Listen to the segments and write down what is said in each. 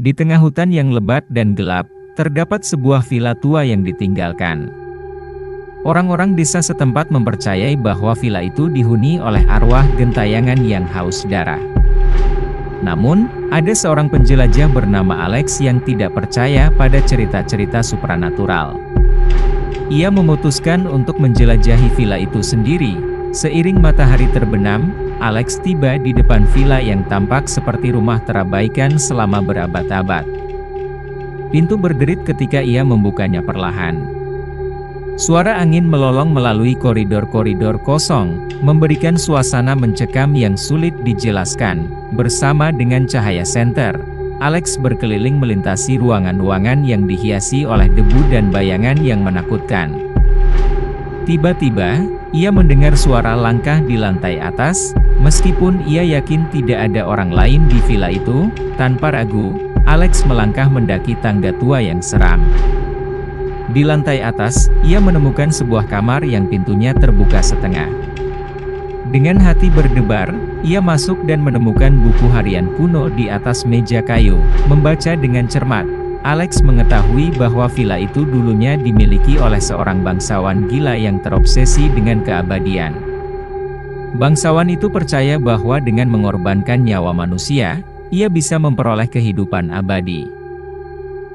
Di tengah hutan yang lebat dan gelap, terdapat sebuah villa tua yang ditinggalkan. Orang-orang desa setempat mempercayai bahwa villa itu dihuni oleh arwah gentayangan yang haus darah. Namun, ada seorang penjelajah bernama Alex yang tidak percaya pada cerita-cerita supranatural. Ia memutuskan untuk menjelajahi villa itu sendiri. Seiring matahari terbenam, Alex tiba di depan villa yang tampak seperti rumah terabaikan selama berabad-abad. Pintu berderit ketika ia membukanya perlahan. Suara angin melolong melalui koridor-koridor kosong, memberikan suasana mencekam yang sulit dijelaskan. Bersama dengan cahaya senter, Alex berkeliling melintasi ruangan-ruangan yang dihiasi oleh debu dan bayangan yang menakutkan. Tiba-tiba, ia mendengar suara langkah di lantai atas. Meskipun ia yakin tidak ada orang lain di villa itu, tanpa ragu, Alex melangkah mendaki tangga tua yang seram. Di lantai atas, ia menemukan sebuah kamar yang pintunya terbuka setengah. Dengan hati berdebar, ia masuk dan menemukan buku harian kuno di atas meja kayu. Membaca dengan cermat, Alex mengetahui bahwa villa itu dulunya dimiliki oleh seorang bangsawan gila yang terobsesi dengan keabadian. Bangsawan itu percaya bahwa dengan mengorbankan nyawa manusia, ia bisa memperoleh kehidupan abadi.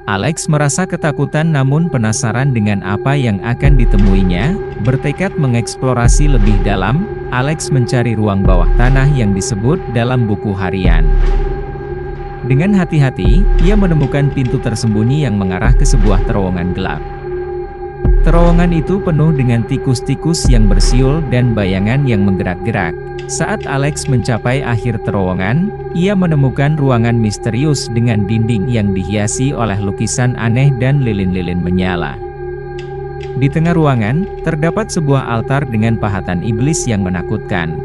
Alex merasa ketakutan namun penasaran dengan apa yang akan ditemuinya. Bertekad mengeksplorasi lebih dalam, Alex mencari ruang bawah tanah yang disebut dalam buku harian. Dengan hati-hati, ia menemukan pintu tersembunyi yang mengarah ke sebuah terowongan gelap. Terowongan itu penuh dengan tikus-tikus yang bersiul dan bayangan yang menggerak-gerak. Saat Alex mencapai akhir terowongan, ia menemukan ruangan misterius dengan dinding yang dihiasi oleh lukisan aneh dan lilin-lilin menyala. Di tengah ruangan, terdapat sebuah altar dengan pahatan iblis yang menakutkan.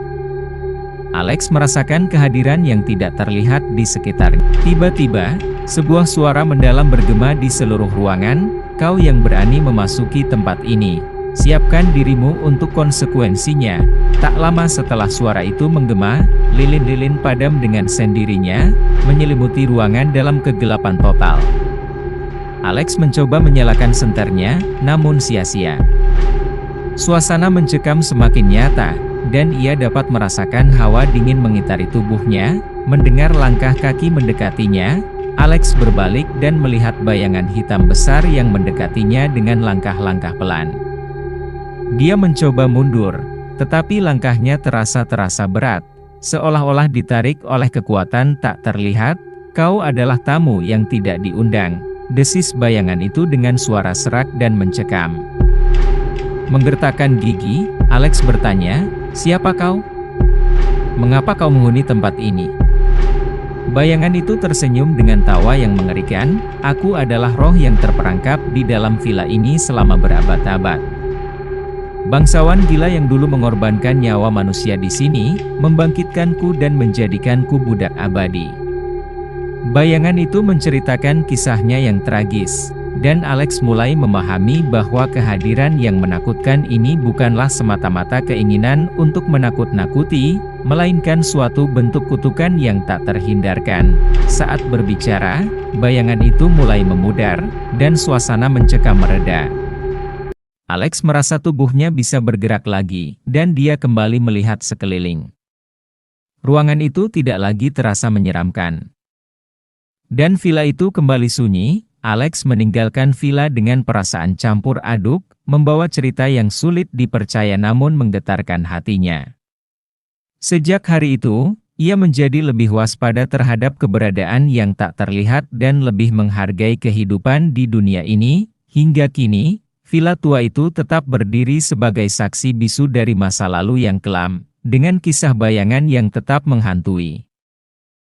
Alex merasakan kehadiran yang tidak terlihat di sekitarnya. Tiba-tiba, sebuah suara mendalam bergema di seluruh ruangan, "Kau yang berani memasuki tempat ini, siapkan dirimu untuk konsekuensinya." Tak lama setelah suara itu menggema, lilin-lilin padam dengan sendirinya, menyelimuti ruangan dalam kegelapan total. Alex mencoba menyalakan senternya, namun sia-sia. Suasana mencekam semakin nyata, dan ia dapat merasakan hawa dingin mengitari tubuhnya. Mendengar langkah kaki mendekatinya, Alex berbalik dan melihat bayangan hitam besar yang mendekatinya dengan langkah-langkah pelan. Dia mencoba mundur, tetapi langkahnya terasa berat, seolah-olah ditarik oleh kekuatan tak terlihat. "Kau adalah tamu yang tidak diundang," desis bayangan itu dengan suara serak dan mencekam. Menggertakkan gigi, Alex bertanya, "Siapa kau? Mengapa kau menghuni tempat ini?" Bayangan itu tersenyum dengan tawa yang mengerikan, "Aku adalah roh yang terperangkap di dalam villa ini selama berabad-abad. Bangsawan gila yang dulu mengorbankan nyawa manusia di sini, membangkitkanku dan menjadikanku budak abadi." Bayangan itu menceritakan kisahnya yang tragis, dan Alex mulai memahami bahwa kehadiran yang menakutkan ini bukanlah semata-mata keinginan untuk menakut-nakuti, melainkan suatu bentuk kutukan yang tak terhindarkan. Saat berbicara, bayangan itu mulai memudar, dan suasana mencekam mereda. Alex merasa tubuhnya bisa bergerak lagi, dan dia kembali melihat sekeliling. Ruangan itu tidak lagi terasa menyeramkan. Dan villa itu kembali sunyi. Alex meninggalkan villa dengan perasaan campur aduk, membawa cerita yang sulit dipercaya namun menggetarkan hatinya. Sejak hari itu, ia menjadi lebih waspada terhadap keberadaan yang tak terlihat dan lebih menghargai kehidupan di dunia ini. Hingga kini, villa tua itu tetap berdiri sebagai saksi bisu dari masa lalu yang kelam, dengan kisah bayangan yang tetap menghantui.